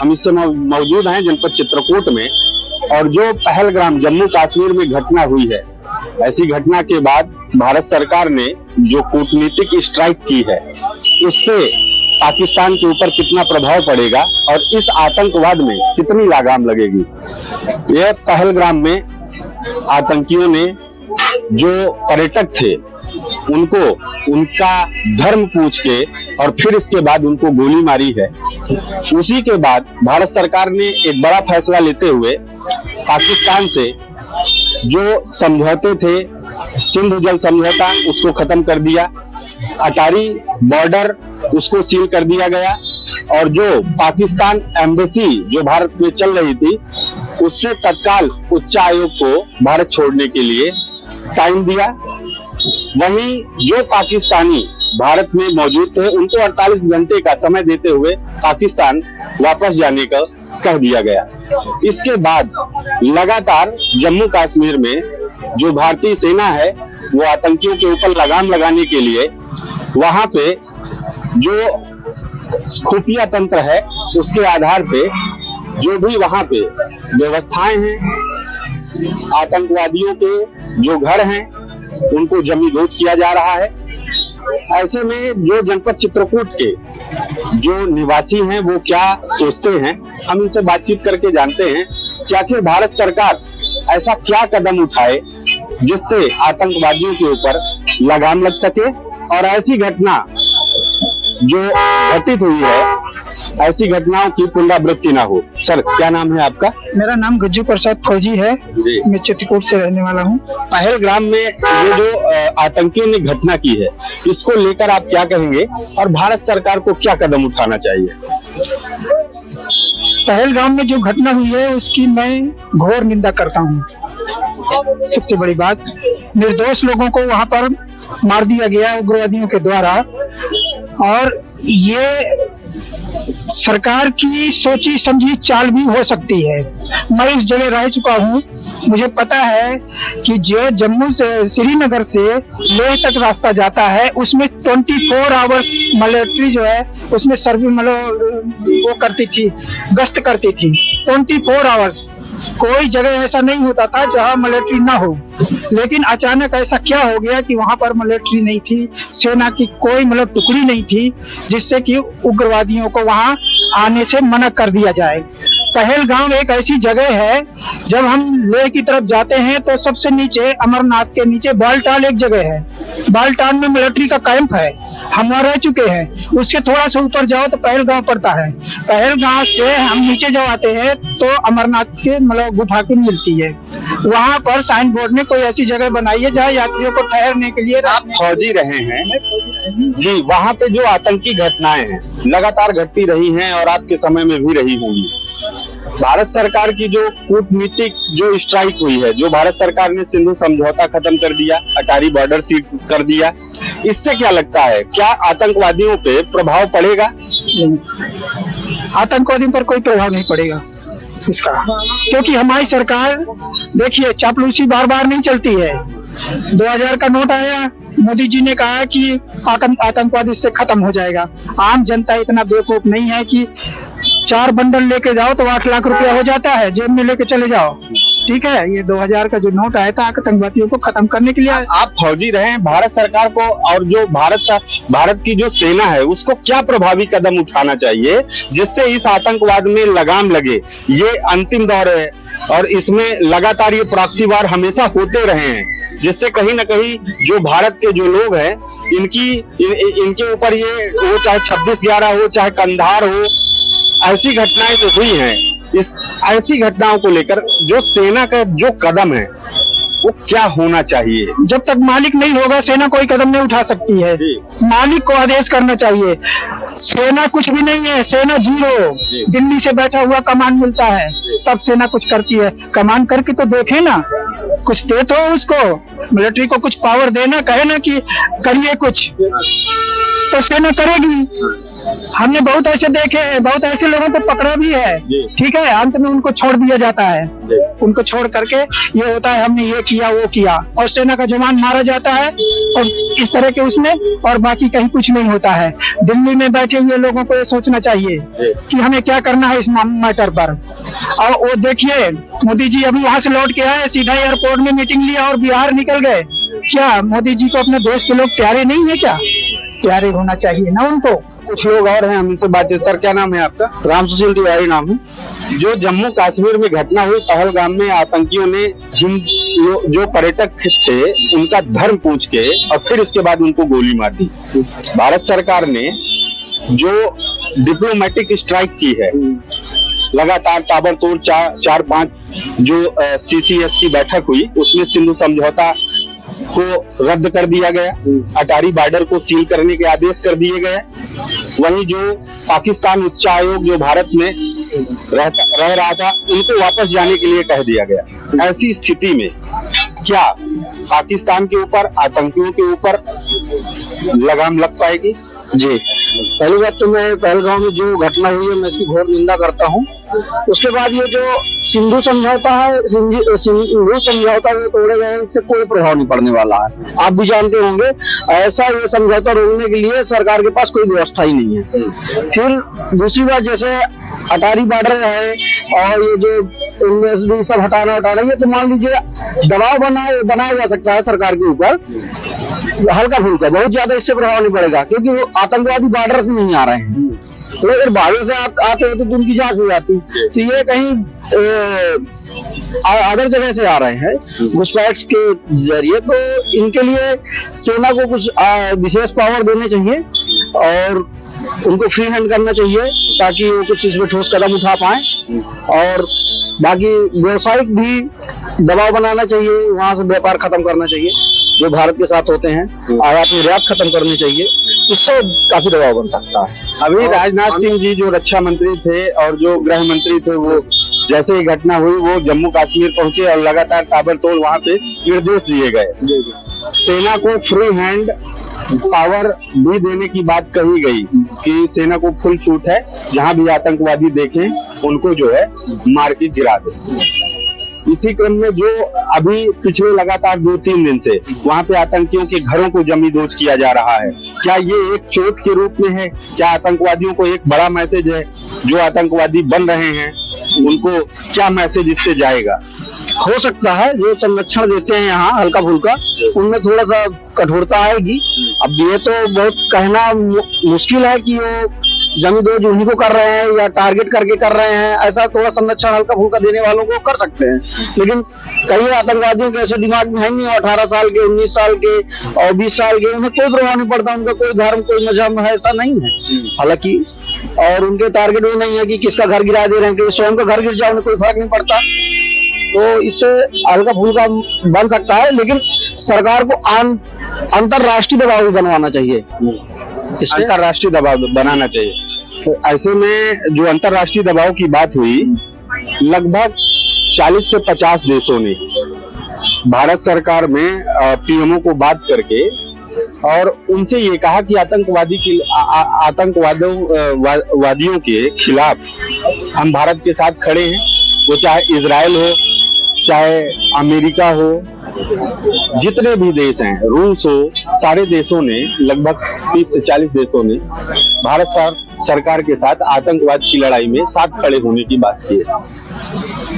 हम इससे मौजूद हैं जनपद चित्रकूट में। और जो पहलगाम जम्मू कश्मीर में घटना हुई है, ऐसी घटना के बाद भारत सरकार ने जो कूटनीतिक स्ट्राइक की है, उससे पाकिस्तान के ऊपर कितना प्रभाव पड़ेगा और इस आतंकवाद में कितनी लगाम लगेगी। यह पहलगाम में आतंकियों ने जो पर्यटक थे उनको उनका धर्म पूछ के और फिर इसके बाद उनको गोली मारी है। उसी के बाद भारत सरकार ने एक बड़ा फैसला लेते हुए पाकिस्तान से जो समझौते थे, सिंधु जल समझौता, उसको खत्म कर दिया। अटारी बॉर्डर उसको सील कर दिया गया और जो पाकिस्तान एम्बेसी जो भारत में चल रही थी, उससे तत्काल उच्च आयोग को भारत छोड़ने के लिए टाइम दिया। वहीं जो पाकिस्तानी भारत में मौजूद थे उनको 48 घंटे का समय देते हुए पाकिस्तान वापस जाने का कह दिया गया। इसके बाद लगातार जम्मू कश्मीर में जो भारतीय सेना है वो आतंकियों के ऊपर लगाम लगाने के लिए वहां पे जो खुफिया तंत्र है उसके आधार पे जो भी वहां पे व्यवस्थाएं हैं, आतंकवादियों के जो घर हैं उनको जमींदोज किया जा रहा है। ऐसे में जो जनपद चित्रकूट के जो निवासी हैं वो क्या सोचते हैं, हम इनसे बातचीत करके जानते हैं कि आखिर भारत सरकार ऐसा क्या कदम उठाए जिससे आतंकवादियों के ऊपर लगाम लग सके और ऐसी घटना जो घटित हुई है, ऐसी घटनाओं की पुनरावृत्ति ना हो। सर, क्या नाम है आपका? मेरा नाम गज्जू प्रसाद फौजी है। मैं चित्रकूट से रहने वाला हूँ। पहलगाम में ये जो आतंकियों ने घटना की है, इसको लेकर आप क्या कहेंगे और भारत सरकार को क्या कदम उठाना चाहिए? पहलगाम में जो घटना हुई है उसकी मैं घोर निंदा करता हूँ। सबसे बड़ी बात, निर्दोष लोगों को वहाँ पर मार दिया गया उग्रवादियों के द्वारा और ये सरकार की सोची समझी चाल भी हो सकती है। मैं इस जगह रह चुका हूँ, मुझे पता है कि जो जम्मू से श्रीनगर से लेह तक रास्ता जाता है उसमें 24 आवर्स मिलिट्री जो है उसमें सर्वे वो करती थी, गश्त करती थी 24 आवर्स। कोई जगह ऐसा नहीं होता था जहाँ मिलिट्री ना हो, लेकिन अचानक ऐसा क्या हो गया कि वहां पर मिलिट्री नहीं थी, सेना की कोई टुकड़ी नहीं थी जिससे कि उग्रवादियों को वहां आने से मना कर दिया जाए। पहलगाम एक ऐसी जगह है, जब हम लेह की तरफ जाते हैं तो सबसे नीचे अमरनाथ के नीचे बालटाल एक जगह है। बालटाल में मिलिट्री का कैंप है, हम वहाँ रह चुके हैं। उसके थोड़ा सा ऊपर जाओ तो पहलगाम पड़ता है। पहलगाम से हम नीचे जब आते हैं तो अमरनाथ के गुफा की मिलती है। वहाँ पर साइन बोर्ड ने कोई ऐसी जगह बनाई है जहाँ यात्रियों को ठहरने के लिए। आप फौजी रहे हैं जी, वहाँ पे जो आतंकी घटनाएं हैं लगातार घटती रही हैं और आपके समय में भी रही होंगी। भारत सरकार की जो कूटनीतिक जो स्ट्राइक हुई है, जो भारत सरकार ने सिंधु समझौता खत्म कर दिया, अटारी बॉर्डर सील कर दिया, इससे क्या लगता है, क्या आतंकवादियों पे प्रभाव पड़ेगा? आतंकवादियों पर कोई प्रभाव नहीं पड़ेगा इसका, क्योंकि हमारी सरकार देखिए चापलूसी बार बार नहीं चलती है। 2000 का नोट आया, मोदी जी ने कहा कि आतंकवाद इससे खत्म हो जाएगा। आम जनता इतना बेवकूफ नहीं है कि 4 बंडल लेके जाओ तो 8 लाख रुपया हो जाता है, जेब में लेके चले जाओ। ठीक है, ये 2000 का जो नोट आया था आतंकवादियों को खत्म करने के लिए। आप फौजी रहे हैं, भारत सरकार को और जो भारत की जो सेना है उसको क्या प्रभावी कदम उठाना चाहिए जिससे इस आतंकवाद में लगाम लगे? ये अंतिम दौर है और इसमें लगातार ये प्रॉक्सी वार हमेशा होते रहे हैं, जिससे कहीं ना कहीं जो भारत के जो लोग हैं इनके ऊपर ये वो चाहे 26/11 हो, चाहे कंधार हो, ऐसी घटनाएं जो हुई हैं, इस ऐसी घटनाओं को लेकर जो सेना का जो कदम है वो क्या होना चाहिए? जब तक मालिक नहीं होगा सेना कोई कदम नहीं उठा सकती है। मालिक को आदेश करना चाहिए। सेना कुछ भी नहीं है, सेना जीरो। दिल्ली से बैठा हुआ कमान मिलता है तब सेना कुछ करती है। कमान करके तो देखे ना, कुछ दे तो उसको, मिलिट्री को कुछ पावर देना, कहे ना कि करिए कुछ, तो सेना करेगी। हमने बहुत ऐसे देखे हैं, बहुत ऐसे लोगों को पकड़ा भी है। ठीक है, अंत में उनको छोड़ दिया जाता है। उनको छोड़ करके ये होता है हमने ये किया वो किया, और सेना का जवान मारा जाता है और इस तरह के उसमें, और बाकी कहीं कुछ नहीं होता है। दिल्ली में बैठे हुए लोगों को ये सोचना चाहिए कि हमें क्या करना है इस मैटर पर। और वो देखिए, मोदी जी अभी वहां से लौट के आए, सीधा एयरपोर्ट में मीटिंग लिया और बिहार निकल गए। क्या मोदी जी को अपने देश के लोग प्यारे नहीं है क्या? प्यारे होना चाहिए ना उनको। कुछ लोग और हैं, हम इनसे बातचीत। सर, क्या नाम है आपका? राम सुशील तिवारी नाम है। जो जम्मू कश्मीर में घटना हुई पहलगाम में, आतंकियों ने जो पर्यटक थे उनका धर्म पूछ के और फिर इसके बाद उनको गोली मार दी। भारत सरकार ने जो डिप्लोमेटिक स्ट्राइक की है, लगातार ताबड़तोड़ 4-5 जो CCS की बैठक हुई, उसमें सिंधु समझौता को रद्द कर दिया गया, अटारी बॉर्डर को सील करने के आदेश कर दिए गए। वहीं जो पाकिस्तान उच्चायोग जो भारत में रह रहा था, उनको वापस जाने के लिए कह दिया गया। ऐसी स्थिति में क्या पाकिस्तान के ऊपर, आतंकियों के ऊपर लगाम लग पाएगी? जी, पहली बात तो मैं पहलगाम में जो घटना हुई है मैं इसकी घोर निंदा करता हूँ। उसके बाद ये जो सिंधु समझौता है, सिंधु समझौता वो तोड़े गए, इससे कोई प्रभाव नहीं पड़ने वाला है। आप भी जानते होंगे, ऐसा ये समझौता रोकने के लिए सरकार के पास कोई व्यवस्था ही नहीं है। फिर दूसरी बात, जैसे अटारी बॉर्डर है और ये जो सब हटाना ये तो मान लीजिए दबाव बनाया जा सकता है सरकार के ऊपर, हल्का फुल्का, बहुत ज्यादा इससे प्रभाव नहीं पड़ेगा, क्योंकि वो आतंकवादी बॉर्डर से नहीं आ रहे हैं। तो अगर बाहर से आते हो तो उनकी जांच हो जाती। तो ये कहीं अदर जगह से आ रहे हैं घुसपैठ के जरिए, तो इनके लिए सेना को कुछ विशेष पावर देने चाहिए और उनको फ्री हैंड करना चाहिए, ताकि वो कुछ इसमें ठोस कदम उठा पाए। और बाकी व्यवसायिक भी दबाव बनाना चाहिए, वहां से व्यापार खत्म करना चाहिए जो भारत के साथ होते हैं, आयात निर्यात खत्म करनी चाहिए, इससे काफी दबाव बन सकता है। अभी राजनाथ सिंह जी जो रक्षा मंत्री थे और जो गृह मंत्री थे, वो जैसे ही घटना हुई वो जम्मू कश्मीर पहुंचे और लगातार ताबड़तोड़ वहां पे निर्देश दिए गए। सेना को फ्री हैंड पावर भी देने की बात कही गई कि सेना को फुल छूट है, जहां भी आतंकवादी देखें उनको जो है मार के गिरा दे। इसी क्रम में जो अभी पिछले लगातार 2-3 दिन से वहां पे आतंकियों के घरों को जमींदोज किया जा रहा है, क्या ये एक चोट के रूप में है? क्या आतंकवादियों को एक बड़ा मैसेज है? जो आतंकवादी बन रहे हैं उनको क्या मैसेज इससे जाएगा? हो सकता है जो संरक्षण देते हैं यहाँ हल्का फुल्का, उनमें थोड़ा सा कठोरता आएगी। अब ये तो बहुत कहना मुश्किल है कि वो जमींदोज उन्हीं को कर रहे हैं या टारगेट करके कर रहे हैं, ऐसा थोड़ा संरक्षण हल्का फुल्का देने वालों को कर सकते हैं। लेकिन कई आतंकवादियों के ऐसे दिमाग में है नहीं, 18 साल के, 19 साल के और 20 साल के, उन्हें कोई प्रभाव नहीं पड़ता, उनका कोई धर्म कोई मजहब है ऐसा नहीं है हालांकि। और उनके टारगेट वो नहीं है कि किसका घर गिरा दे रहे हैं, कि स्वयं का घर गिर जाए उन्हें कोई फर्क नहीं पड़ता। तो इससे हल्का फुल्का बन सकता है, लेकिन सरकार को अंतरराष्ट्रीय दबाव भी बनवाना चाहिए, अंतरराष्ट्रीय दबाव बनाना चाहिए। तो ऐसे में जो अंतरराष्ट्रीय दबाव की बात हुई, लगभग 40 से 50 देशों ने भारत सरकार में पीएमओ को बात करके और उनसे ये कहा कि आतंकवादियों के खिलाफ हम भारत के साथ खड़े हैं। वो चाहे इजराइल हो, चाहे अमेरिका हो, जितने भी देश हैं, रूस हो, सारे देशों ने, लगभग 30 से 40 देशों ने भारत सरकार के साथ आतंकवाद की लड़ाई में साथ खड़े होने की बात की है।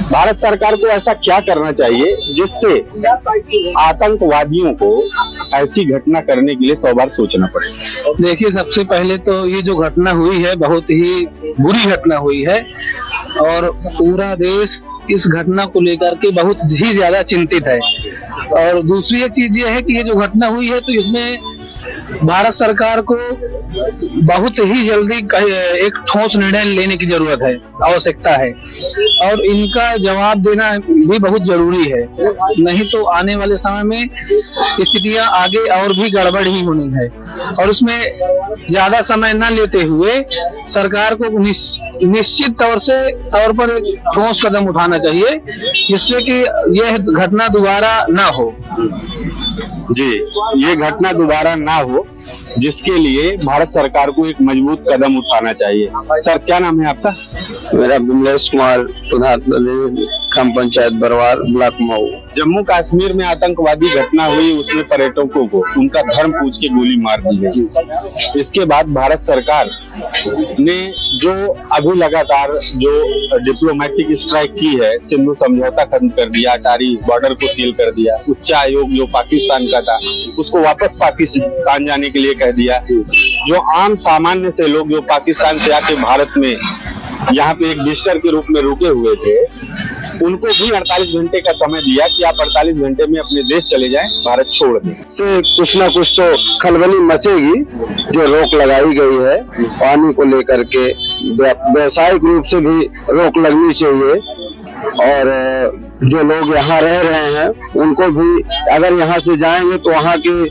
भारत सरकार को ऐसा क्या करना चाहिए जिससे आतंकवादियों को ऐसी घटना करने के लिए 100 बार सोचना पड़े? देखिए, सबसे पहले तो ये जो घटना हुई है बहुत ही बुरी घटना हुई है और पूरा देश इस घटना को लेकर के बहुत ही ज्यादा चिंतित है। और दूसरी एक चीज ये है कि ये जो घटना हुई है तो इसमें भारत सरकार को बहुत ही जल्दी एक ठोस निर्णय लेने की जरूरत है, आवश्यकता है, और इनका जवाब देना भी बहुत जरूरी है। नहीं तो आने वाले समय में स्थितियां आगे और भी गड़बड़ ही होनी है। और उसमें ज्यादा समय न लेते हुए सरकार को निश्चित तौर पर एक ठोस कदम उठाना चाहिए, जिससे कि यह घटना दोबारा ना हो। जी, ये घटना दोबारा ना हो, जिसके लिए भारत सरकार को एक मजबूत कदम उठाना चाहिए। सर, क्या नाम है आपका? मेरा विमलेश कुमार प्रधान ग्राम पंचायत बरवार, ब्लॉक मऊ। जम्मू कश्मीर में आतंकवादी घटना हुई, उसमें पर्यटकों को उनका धर्म पूछ के गोली मार दी गई। इसके बाद भारत सरकार ने जो अभी लगातार जो डिप्लोमेटिक स्ट्राइक की है, सिंधु समझौता खत्म कर दिया, अटारी बॉर्डर को सील कर दिया, उच्चायोग जो पाकिस्तान का था उसको वापस पाकिस्तान जाने के लिए कह दिया। जो आम सामान्य से लोग जो पाकिस्तान से आके भारत में यहाँ पे एक विजिटर के रूप में रुके हुए थे, उनको भी 48 घंटे का समय दिया कि आप 48 घंटे में अपने देश चले जाएं, भारत छोड़ दें। से कुछ ना कुछ तो खलबली मचेगी। जो रोक लगाई गई है पानी को लेकर के, व्यावसायिक रूप से भी रोक लगनी चाहिए। और जो लोग यहाँ रह रहे हैं उनको भी अगर यहाँ से जाएंगे तो वहाँ के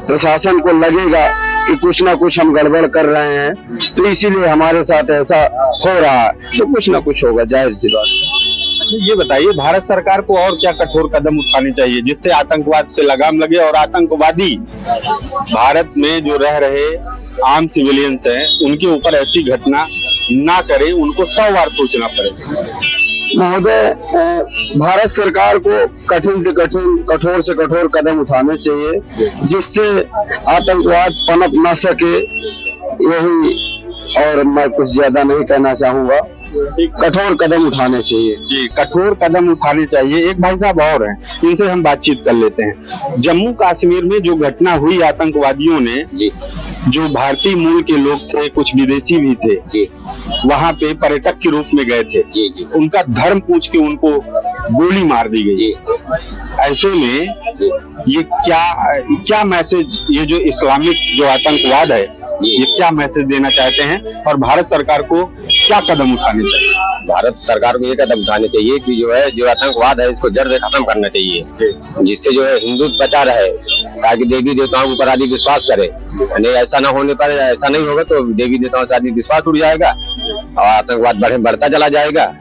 प्रशासन को लगेगा कि कुछ ना कुछ हम गड़बड़ कर रहे हैं, तो इसीलिए हमारे साथ ऐसा हो रहा है। तो कुछ ना कुछ होगा, जाहिर सी बात। ये बताइए, भारत सरकार को और क्या कठोर कदम उठाने चाहिए जिससे आतंकवाद पे लगाम लगे और आतंकवादी भारत में जो रह रहे आम सिविलियंस हैं उनके ऊपर ऐसी घटना ना करे, उनको 100 बार सोचना पड़े। महोदय, भारत सरकार को कठिन से कठिन, कठोर से कठोर कदम उठाने चाहिए जिससे आतंकवाद पनप न सके। यही, और मैं कुछ ज्यादा नहीं कहना चाहूंगा। कठोर कदम उठाने चाहिए जी, कठोर कदम उठाने चाहिए। एक भाई साहब और हैं, इनसे हम बातचीत कर लेते हैं। जम्मू कश्मीर में जो घटना हुई, आतंकवादियों ने, जो भारतीय मूल के लोग थे, कुछ विदेशी भी थे, वहाँ पे पर्यटक के रूप में गए थे, उनका धर्म पूछ के उनको गोली मार दी गई। ऐसे में ये क्या मैसेज, ये जो इस्लामिक जो आतंकवाद है, ये क्या मैसेज देना चाहते हैं और भारत सरकार को क्या कदम उठाने चाहिए? भारत सरकार को ये कदम उठाने चाहिए कि जो आतंकवाद है इसको जड़ से खत्म करना चाहिए, जिससे जो है हिंदुत्व बचा रहे, ताकि देवी देवताओं के ऊपर आदि विश्वास करे। नहीं, ऐसा ना होने पर, ऐसा नहीं होगा तो देवी देवताओं से आदि विश्वास उड़ जाएगा और आतंकवाद बढ़ता चला जाएगा।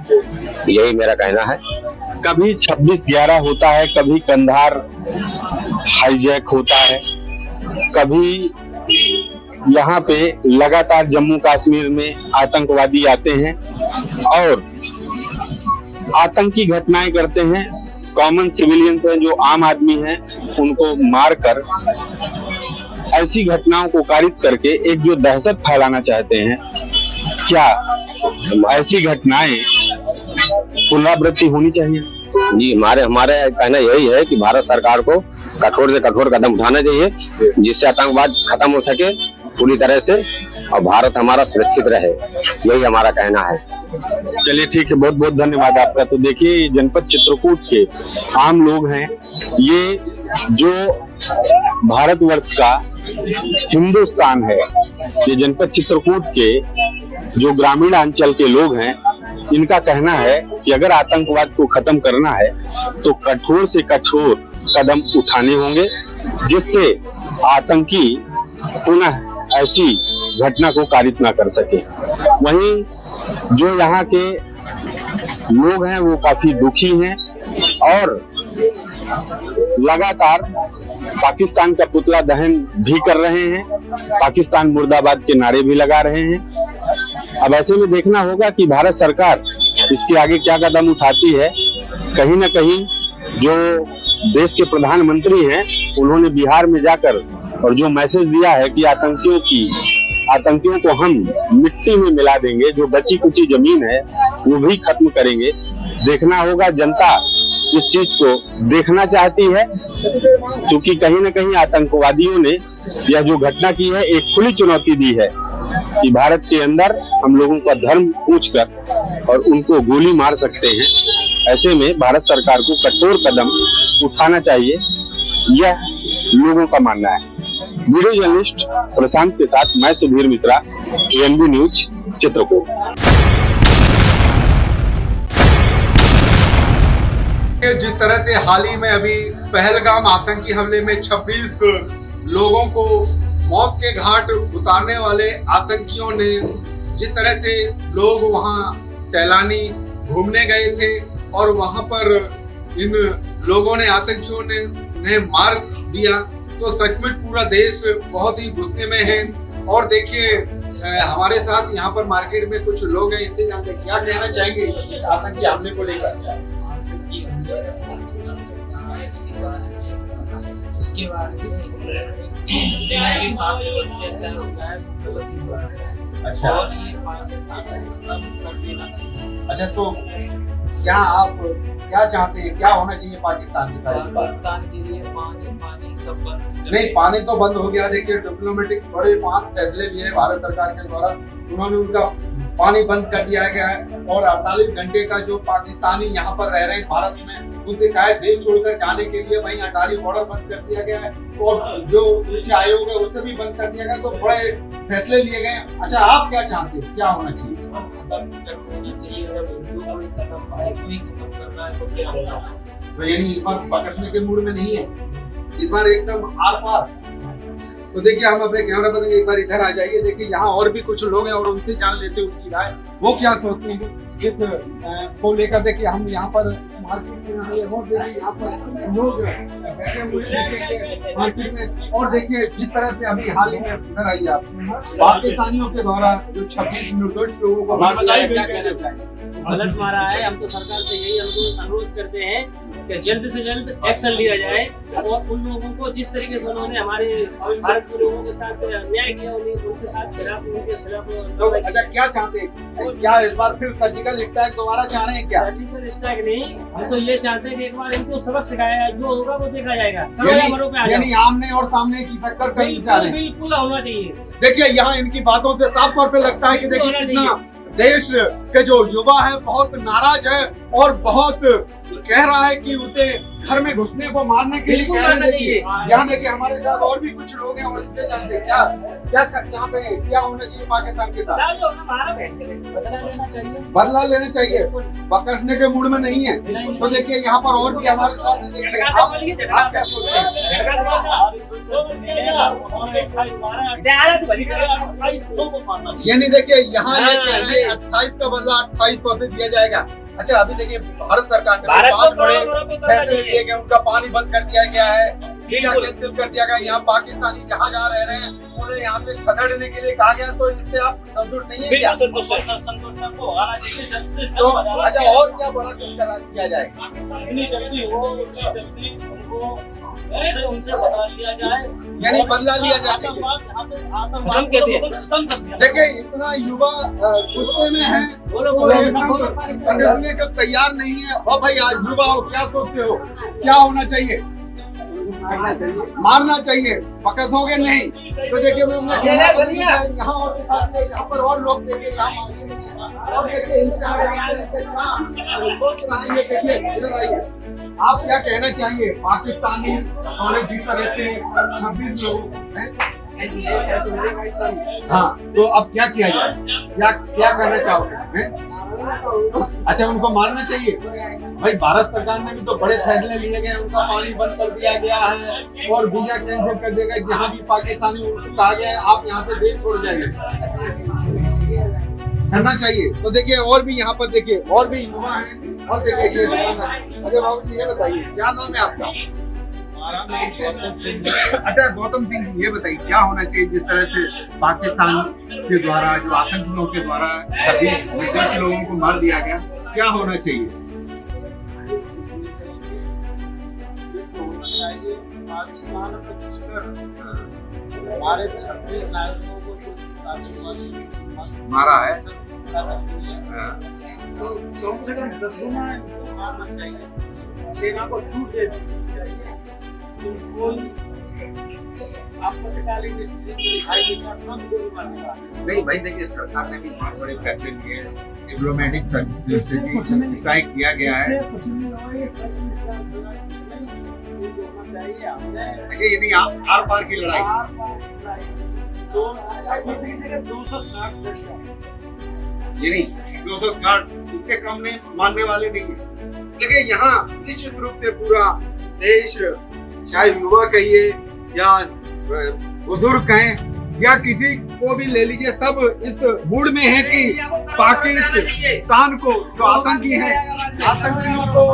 यही मेरा कहना है। कभी 26/11 होता है, कभी कंधार हाईजैक होता है, कभी यहाँ पे लगातार जम्मू कश्मीर में आतंकवादी आते हैं और आतंकी घटनाएं करते हैं। कॉमन सिविलियंस हैं, जो आम आदमी हैं, उनको मारकर ऐसी घटनाओं को कारित करके एक जो दहशत फैलाना चाहते हैं। क्या ऐसी घटनाएं पुनरावृत्ति होनी चाहिए? जी, हमारे कहना यही है कि भारत सरकार को कठोर से कठोर कदम उठाना चाहिए जिससे आतंकवाद खत्म हो सके पूरी तरह से और भारत हमारा सुरक्षित रहे। यही हमारा कहना है। चलिए ठीक है, बहुत बहुत धन्यवाद आपका। तो देखिए, जनपद चित्रकूट के आम लोग हैं, ये जो भारतवर्ष का हिंदुस्तान है, ये जनपद चित्रकूट के जो ग्रामीण अंचल के लोग हैं, इनका कहना है कि अगर आतंकवाद को खत्म करना है तो कठोर से कठोर कदम उठाने होंगे जिससे आतंकी पुनः ऐसी घटना को कारित ना कर सके। वहीं जो यहाँ के लोग हैं वो काफी दुखी हैं और लगातार पाकिस्तान का पुतला दहन भी कर रहे हैं, पाकिस्तान मुर्दाबाद के नारे भी लगा रहे हैं। अब ऐसे में देखना होगा कि भारत सरकार इसके आगे क्या कदम उठाती है। कहीं ना कहीं जो देश के प्रधानमंत्री हैं, उन्होंने बिहार में जाकर और जो मैसेज दिया है कि आतंकियों को हम मिट्टी में मिला देंगे, जो बची कुची जमीन है वो भी खत्म करेंगे। देखना होगा, जनता इस चीज को देखना चाहती है क्योंकि कहीं ना कहीं आतंकवादियों ने यह जो घटना की है एक खुली चुनौती दी है कि भारत के अंदर हम लोगों का धर्म पूछकर और उनको गोली मार सकते हैं। ऐसे में भारत सरकार को कठोर कदम उठाना चाहिए, यह लोगों का मानना है। वीडियो जर्नलिस्ट प्रशांत के साथ मैं सुधीर मिश्रा, एएनबी न्यूज चित्रकूट। जिस तरह से हाल ही में अभी पहलगाम आतंकी हमले में 26 लोगों को मौत के घाट उतारने वाले आतंकियों ने, जिस तरह से लोग वहां सैलानी घूमने गए थे और वहां पर इन लोगों ने, आतंकियों ने उन्हें मार दिया, तो सचमुच पूरा देश बहुत ही गुस्से में है। और देखिए, हमारे साथ यहाँ पर मार्केट में कुछ लोग हैं, इनसे जानते हैं क्या कहना चाहेंगे इस आतंकी हमले को लेकर। इसके बारे में अच्छा और ये पाकिस्तान कर देना चाहिए। अच्छा, तो क्या आप क्या चाहते हैं, क्या होना चाहिए पाकिस्तान के साथ? पाकिस्तान के लिए पानी सब बंद। नहीं, पानी तो बंद हो गया। देखिए डिप्लोमेटिक बड़े 5 फैसले लिए भारत सरकार के द्वारा, उन्होंने उनका पानी बंद कर दिया गया है और 48 घंटे का जो पाकिस्तानी यहाँ पर रह रहे हैं भारत में, उनसे कहा है देश छोड़कर जाने के लिए, वहीं अटारी बॉर्डर बंद कर दिया गया है और जो उच्च आयोग है उसे भी बंद कर दिया गया। तो बड़े फैसले लिए गए। अच्छा, आप क्या चाहते हैं, क्या होना चाहिए? खत्म कर देना चाहिए। अगर हिंदू को ही खत्म भाई को ही खत्म करना है तो क्या होगा? तो यानी इस बार बकसने के मूड में नहीं है, इस बार एकदम आर पार। तो देखिए, हम अपने कैमरा पर एक बार इधर आ जाइए। देखिए यहाँ और भी कुछ लोग हैं और उनसे जान लेते हैं उनकी राय, वो क्या सोचते हैं इस को लेकर। देखिए हम यहाँ पर मार्केट में आए और देखिए यहाँ पर लोग बैठे हुए हैं मार्केट में। और देखिए जिस तरह से अभी हाल ही में इधर आइए आप, पाकिस्तानियों के द्वारा जो 26 निर्दोष लोगों को मार दिया है, क्या कहना चाहेंगे? गलत मारा है। हम तो सरकार से यही अनुरोध करते हैं कि जल्द से जल्द एक्शन लिया जाए और उन लोगों को जिस तरीके से उन्होंने हमारे भारत के लोगों के साथ अन्याय किया, उनके खिलाफ। तो अच्छा, क्या चाहते हैं, क्या इस बार फिर सर्जिकल स्ट्राइक दोबारा चाह रहे हैं क्या? सर्जिकल स्ट्राइक नहीं, हम तो ये चाहते हैं कि एक बार इनको सबक सिखाया, जो होगा वो देखा जाएगा। यानी आमने और सामने की टक्कर करनी चाह रहे हैं। बिल्कुल होना चाहिए। देखिए यहाँ इनकी बातों से साफ तौर पे लगता है कि देखिए कितना देश के जो युवा है बहुत नाराज है और बहुत कह रहा है कि उसे घर में घुसने को मारने के लिए कह रहे हैं। यहाँ देखिए हमारे साथ और भी कुछ लोग हैं और इनसे जानते हैं क्या क्या चाहते हैं, क्या होना चाहिए पाकिस्तान के साथ? बदला लेना चाहिए, पकड़ने के मूड में नहीं है। तो देखिए यहाँ पर और भी हमारे साथ है। देखिए आप क्या सोचते हैं? यानी देखिए यहाँ ये कह रहे हैं 28 का बदला 2800 से दिया जाएगा। अच्छा, अभी देखिए भारत सरकार ने 5 बड़े फैसले लिए गए, उनका पानी बंद कर दिया गया है, वीजा कैंसिल कर दिया गया। यहाँ पाकिस्तानी जहाँ जहाँ रह रहे हैं उन्हें यहाँ से खदेड़ने के लिए कहा गया। तो इससे आप संतुष्ट नहीं है क्या? तो अच्छा, और क्या बड़ा कुछ किया जाए? उनसे बदला लिया जाए, यानी बदला लिया जाए। देखिए इतना युवा गुस्से में है, बदलने को तैयार नहीं है। और भाई आज युवा हो, क्या सोचते हो, क्या होना चाहिए? मारना चाहिए, पकड़ोगे नहीं। तो देखिए यहाँ पर और लोग देखिए, और देखिए इधर आइए। आप क्या कहना चाहिए? पाकिस्तानी और जिस तरह से 26 लोग हैं, हाँ, तो अब क्या किया जाए, क्या क्या करना चाहोगे? अच्छा, उनको मारना चाहिए। भाई भारत सरकार ने भी तो बड़े फैसले लिए गए, उनका पानी बंद कर दिया गया है और वीजा कैंसिल कर दिया गया। जहाँ भी पाकिस्तानी उनको कहा गया है आप यहाँ से देश छोड़ जाइए, करना चाहिए। तो देखिए और भी यहाँ पर देखिए और भी युवा हैं और देखिए ये। अच्छा बाबू जी ये बताइए क्या नाम है आपका? अच्छा गौतम सिंह जी, ये बताइए क्या होना चाहिए जिस तरह से पाकिस्तान के द्वारा जो आतंकियों के द्वारा 26 निर्दोष लोगों को मार दिया गया, क्या होना चाहिए? पाकिस्तान में घुसकर हमारे 26 नागरिकों को मारा है, तो कम से कम 10 गुना मारना चाहिए, सेना को छूट दे देनी चाहिए। कोई आपत्तिकालीन स्थिति दिखाई देता तुरंत गोली मारने का नहीं। भाई देखिए सरकार ने भी बहुत बड़े फैसले लिए, डिप्लोमेटिक स्ट्राइक किया गया है। अच्छा यानी आर पार की लड़ाई, 260 से यानी 260 इसके कम नहीं मानने वाले नहीं है। देखिए यहाँ निश्चित रूप से पूरा देश, चाहे युवा कहिए या बुजुर्ग कहें या किसी को भी ले लीजिए, सब इस मूड में है कि पाकिस्तान को जो आतंकी है, आतंकियों को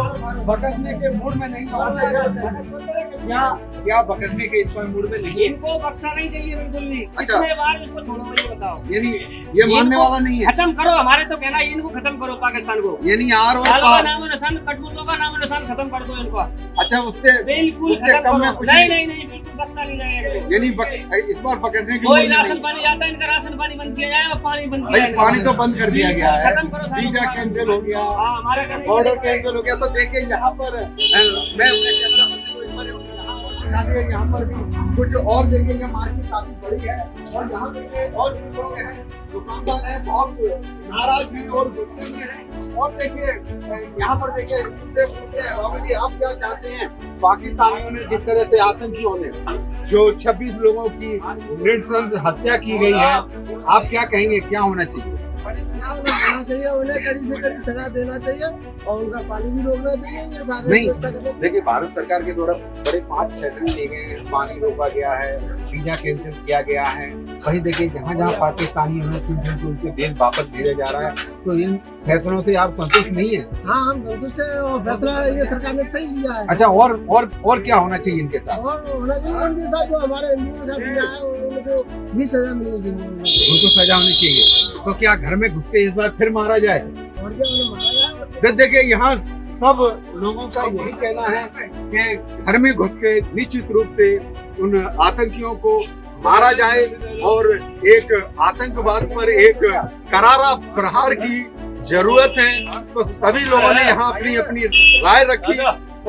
भड़कने के मूड में नहीं होना चाहिए। क्या पकड़ने के इस पर मूड में नहीं है? इनको बख्शा नहीं चाहिए बिल्कुल नहीं। अच्छा। कितने बार इसको छोड़ो ये बताओ। यानी ये मानने इनको वाला नहीं है। खत्म करो, हमारे तो कहना है इनको खत्म करो पाकिस्तान को। यानी आर और सालों का पार। नाम निशान, कठपुतलियों का नाम निशान खत्म कर दो इनको। अच्छा उससे बिल्कुल उससे खत्म कम में करो। कुछ नहीं नहीं नहीं, बिल्कुल बख्शा नहीं जाएगा इनको। यानी इस बार पकड़ने की कोई मूड में राशन नहीं। पानी आता है, इनका राशन पानी बंद किया जाए और पानी बंद भाई किया जाए। पानी तो बंद कर दिया गया है, खत्म करो सालों वीजा का। कैंसिल हो गया, हाँ, हमारा करने बॉर्डर के लिए- कैंसिल हो गया। तो देखिए यहाँ पर मैं अपने कैमरा बंदी को इस पर दिखा दिया, यहाँ पर भी कुछ और देखिए ये मार्केट काफी बड़ी है और यहाँ देखिए और भी लोग हैं, दुकानदार हैं, बहुत नाराज भी और गुस्से में हैं। और देखिए यहाँ पर देखिए राहुल जी, आप क्या चाहते हैं? पाकिस्तानियों ने जिस तरह से आतंकियों ने जो 26 लोगों की नृशंस हत्या की गई है, आप क्या कहेंगे, क्या होना चाहिए? होना चाहिए, उन्हें कड़ी से कड़ी सजा देना चाहिए और उनका पानी भी रोकना चाहिए। ये सारे नहीं, व्यवस्था करने- देखिए भारत सरकार के द्वारा बड़े 5 सेशन लिए गए हैं, पानी रोका गया है, वीजा कैंसिल किया गया है। वहीं देखिए जहाँ जहाँ पाकिस्तानी उनके देश वापस भेजा जा रहा है, तो इन फैसलों से आप संतुष्ट नहीं है? हाँ, हम संतुष्ट हैं और फैसला ये सरकार ने सही लिया है। अच्छा, और क्या होना चाहिए इनके साथ? और होना चाहिए उनके साथ जो हमारे हिंदुओं के साथ किया है, उनको भी सजा मिलनी चाहिए। उनको सजा होनी चाहिए। तो क्या घर में घुस के इस बार फिर मारा जाए? और क्या उन्हें मारा जाए? तो देखिए यहाँ सब लोगों का यही कहना है कि घर में घुस के निश्चित रूप से उन आतंकियों को मारा जाए और एक आतंकवाद पर एक करारा प्रहार की जरूरत है। तो सभी लोगों ने यहाँ अपनी अपनी राय रखी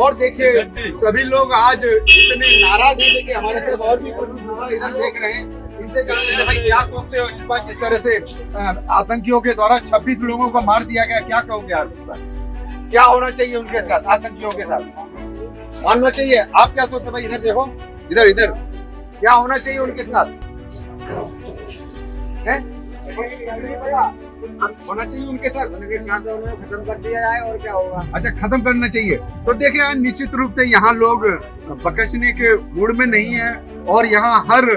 और देखिए सभी लोग आज इतने नाराज हैं। देखिए हमारे साथ और भी कुछ युवा इधर देख रहे हैं, इनसे जानते हैं भाई क्या सोचते हो इस बार जिस तरह से आतंकियों के द्वारा 26 लोगों को मार दिया गया, क्या कहोगे आप इस बार? क्या होना चाहिए उनके साथ, आतंकियों के साथ? मानना चाहिए? आप क्या सोचते हैं भाई? इधर देखो, इधर इधर, क्या होना चाहिए उनके साथ? हैं? होना चाहिए उनके साथ खत्म कर दिया जाए और क्या होगा? अच्छा, खत्म करना चाहिए। तो देखिए निश्चित रूप से यहाँ लोग बकचने के मूड में नहीं है और यहाँ हर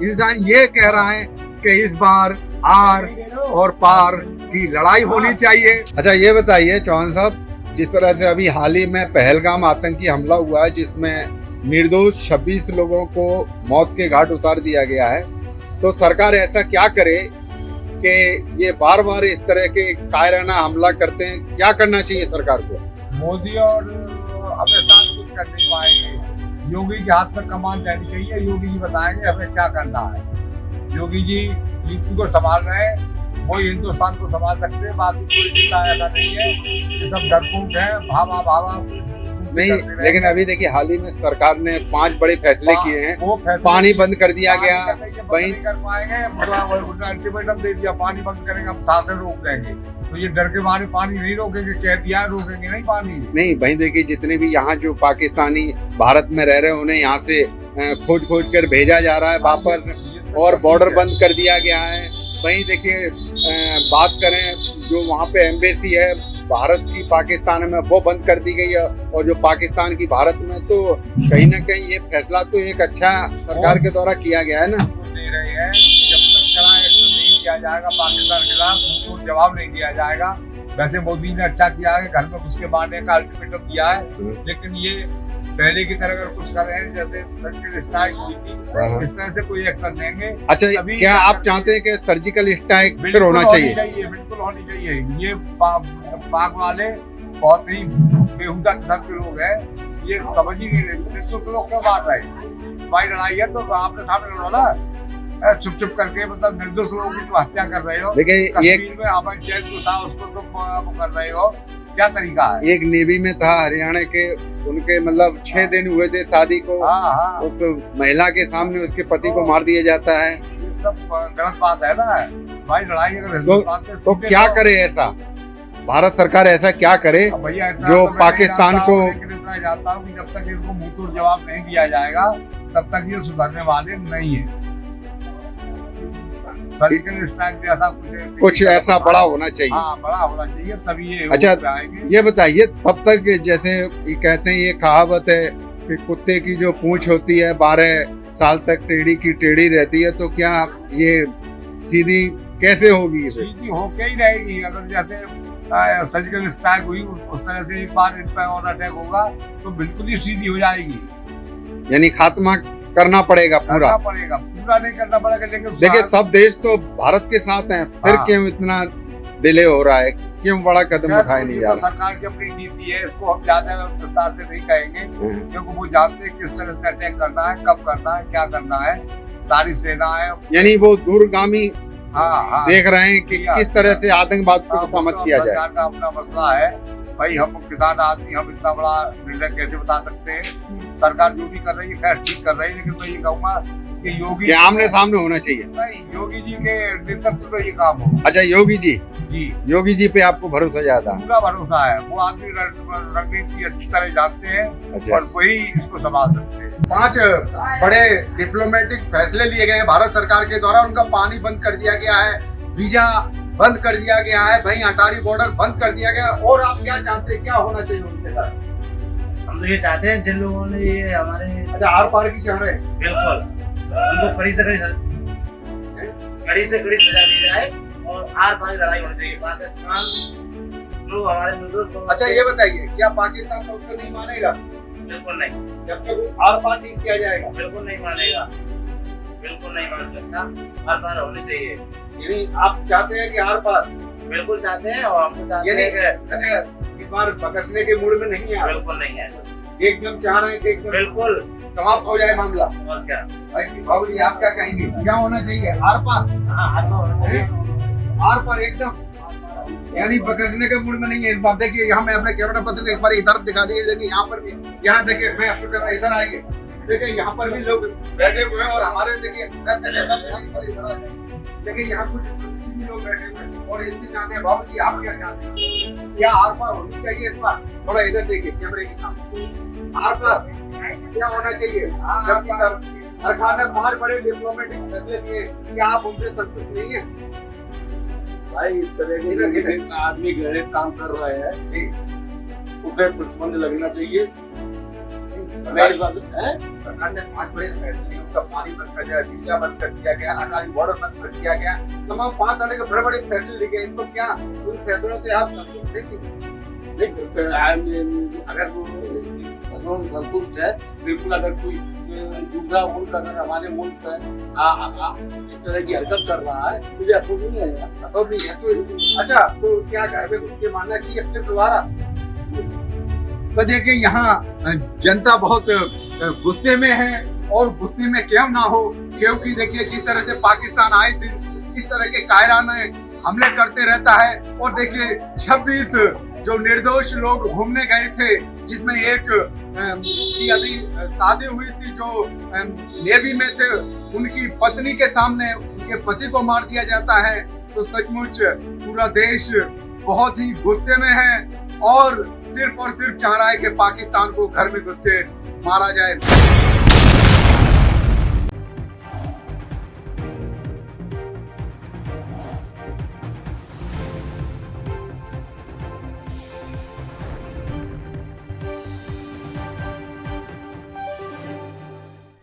इंसान ये कह रहा है कि इस बार आर और पार की लड़ाई होनी चाहिए। अच्छा ये बताइए चौहान साहब, जिस तरह से अभी हाल ही में पहलगाम आतंकी हमला हुआ है जिसमें निर्दोष 26 लोगों को मौत के घाट उतार दिया गया है, तो सरकार ऐसा क्या करे कि ये बार बार इस तरह के कायराना हमला करते हैं? क्या करना चाहिए सरकार को? मोदी और अमित शाह कुछ कर नहीं पाएंगे। योगी के हाथ में कमान देनी चाहिए, योगी जी बताएंगे हमें क्या करना है। योगी जी यूपी को संभाल रहे हैं, वो हिंदुस्तान को संभाल सकते हैं, बाकी कोई नेता ऐसा नहीं है। ये सब डरपोक है, भावा भावा नहीं, लेकिन अभी देखिए हाल ही में सरकार ने 5 बड़े फैसले किए हैं। वो फैसले पानी बंद कर दिया गया, वही कर पाएंगे, अल्टीमेटम दे दिया पानी बंद करेंगे, हम सांसें रोक देंगे। तो ये डर के मारे पानी नहीं रोकेंगे, कह दिया रोकेंगे नहीं पानी। नहीं भाई देखिए, जितने भी यहाँ जो पाकिस्तानी भारत में रह रहे हैं उन्हें यहाँ से खोज खोज कर भेजा जा रहा है वापस और बॉर्डर बंद कर दिया गया है। वहीं देखिए बात करें जो वहाँ पे एम्बेसी है भारत की पाकिस्तान में, वो बंद कर दी गई है और जो पाकिस्तान की भारत में, तो कहीं ना कहीं ये फैसला तो एक अच्छा सरकार के द्वारा किया गया है ना। दे रहे हैं, जब तक कड़ा एक्शन नहीं किया जाएगा पाकिस्तान के खिलाफ, तो जवाब नहीं दिया जाएगा। वैसे मोदी ने अच्छा किया है, घर में घुस के मारने का अल्टीमेटम दिया है, लेकिन ये पहले की तरह अगर कुछ कर रहे हैं जैसे सर्जिकल स्ट्राइक हुई थी, इस तरह से कोई एक्शन लेंगे। अच्छा, क्या आप चाहते हैं कि सर्जिकल स्ट्राइक फिर होना चाहिए? बिल्कुल होनी चाहिए। ये पाक वाले बहुत ही बेहुदा किस्म के लोग हैं, ये समझ ही नहीं रहे तो लोग क्यों मार रहे हैं। भाई लड़ाई है तो आपने सामने लड़ो ना, चुप चुप करके, मतलब निर्दोष लोगों की तो हत्या कर रहे हो। देखिए कश्मीर में अमन चैन जो था उसको तो कर रहे हो, क्या तरीका है? एक नेवी में था हरियाणा के, उनके मतलब 6 दिन हुए थे शादी को, उस महिला के सामने उसके पति को मार दिया जाता है। ये सब गलत बात है ना भाई। लड़ाई अगर हिंदुस्तान से तो क्या करे ऐसा, भारत सरकार ऐसा क्या करे भैया जो पाकिस्तान को जाता हूँ कि जब तक इनको मुंहतोड़ जवाब नहीं दिया जाएगा तब तक ये सुधरने वाले नहीं है। सर्जिकल स्ट्राइक जैसा कुछ ऐसा बड़ा होना चाहिए। हाँ, बड़ा होना चाहिए तभी ये अच्छा ये बताइए, तब तक जैसे ये कहते हैं, ये कहावत है कि कुत्ते की जो पूंछ होती है 12 साल तक टेढ़ी की टेढ़ी रहती है, तो क्या ये सीधी कैसे होगी? सीधी होके ही रहेगी। अगर जैसे सर्जिकल स्ट्राइक हुई उस तरह से एक बार इन पर और अटैक होगा तो बिल्कुल ही सीधी हो जाएगी। यानी खात्मा करना पड़ेगा पूरा। करना पड़ेगा, पूरा नहीं करना पड़ेगा, लेकिन देखिए सब देश तो भारत के साथ हैं, फिर हाँ। क्यों इतना डिले हो रहा है, क्यों बड़ा कदम उठाया नहीं जा रहा? सरकार की अपनी नीति है, इसको हम ज्यादा विस्तार से नहीं कहेंगे, क्योंकि वो जानते हैं किस तरह से अटैक करना है, कब करना है, क्या करना है। सारी सेनाएं, यानी वो दूरगामी हाँ, देख रहे हैं कि किस तरह से आतंकवाद को समाप्त किया जाए। सरकार का अपना मसला है भाई, हम किसान आदमी, हम इतना बड़ा निर्णय कैसे बता सकते हैं। सरकार जो भी कर रही है खैर ठीक कर रही है, लेकिन मैं ये कहूँगा कि योगी कि आमने सामने होना चाहिए। नहीं, योगी जी के नेतृत्व में ये काम हो। अच्छा योगी जी पे आपको भरोसा ज्यादा? पूरा भरोसा है, वो आदमी रणनीति अच्छी तरह जानते हैं अच्छा। और वही इसको संभाल सकते हैं। 5 बड़े डिप्लोमेटिक फैसले लिए गए हैं भारत सरकार के द्वारा। उनका पानी बंद कर दिया गया है, वीजा बंद कर दिया गया है, भाई अटारी बॉर्डर बंद कर दिया गया। और आप क्या चाहते हैं, क्या होना चाहिए उनके साथ? हम तो ये चाहते हैं जिन लोगों ने ये हमारे अच्छा आर पार की चाह रहे हैं? बिल्कुल उनको कड़ी से कड़ी सजा दी जाए और आर पार की लड़ाई होनी चाहिए। पाकिस्तान जो हमारे निर्दोष लोग, अच्छा ये बताइए, क्या पाकिस्तान तो उसको नहीं मानेगा? बिल्कुल नहीं, जब तक आर पार नहीं किया जाएगा बिल्कुल नहीं मानेगा, बिल्कुल नहीं मान सकता। आर पार होनी चाहिए, यानी आप चाहते हैं कि आर पार? बिल्कुल चाहते हैं और हमको चाहते यानी हैं कि अच्छा इस बार बकसने के मूड में नहीं है, बिल्कुल नहीं है, एकदम चाह रहे हैं कि एकदम बिल्कुल समाप्त हो जाए मामला। और क्या। भाई बाबू जी आप क्या कहेंगे, क्या होना चाहिए? आर पार? हाँ, आर पार होना चाहिए। आर पार एकदम, यानी बकसने के मूड में नहीं है इस बार। देखिए यहाँ मैं अपने कैमरा पत्र को एक बार इधर दिखा दीजिए, देखिए यहाँ पर भी, यहाँ देखिए मैं अपने कैमरा इधर आएंगे, देखिए यहाँ पर भी लोग बैठे हुए हैं और हमारे देखिए देखिए यहाँ कुछ भी लोग बैठे हुए हैं और इनसे चाहते हैं। बाबू जी आप क्या चाहते हैं, क्या आर पार होनी चाहिए इस बार? थोड़ा इधर देखिए कैमरे के सामने, आर पार क्या होना चाहिए? जबकि सरकार ने 5 बड़े डिप्लोमेटिक फैसले लिए, क्या आप उनसे संतुष्ट नहीं है? भाई इस तरह के आदमी गलत काम कर रहे हैं, उसे प्रतिबंध लगना चाहिए। मेरी बात है, सरकार ने 5 बड़े फैसले, उनका पानी बंद कर दिया, वीजा बंद कर दिया गया, अटारी बॉर्डर बंद कर दिया गया, तमाम 5 तरह के बड़े बड़े फैसले लिए गए। तो क्या उन फैसलों से आप संतुष्ट हैं? अगर वो संतुष्ट है बिल्कुल, अगर कोई दूसरा मुल्क अगर हमारे मुल्क पे इस तरह की हरकत कर रहा है मुझे अफसोस नहीं है। तो नहीं है तो अच्छा, तो क्या घर में घुस के मानना चाहिए फिर दोबारा? तो देखिए यहाँ जनता बहुत गुस्से में है और गुस्से में क्यों ना हो, क्योंकि देखिए जिस तरह से पाकिस्तान आए दिन इस तरह के कायराना हमले करते रहता है। और देखिए 26 जो निर्दोष लोग घूमने गए थे, जिसमें एक की अभी शादी हुई थी जो नेवी में थे, उनकी पत्नी के सामने उनके पति को मार दिया जाता है। तो सचमुच पूरा देश बहुत ही गुस्से में है और सिर्फ चाह रहा है कि पाकिस्तान को घर में घुस के मारा जाए।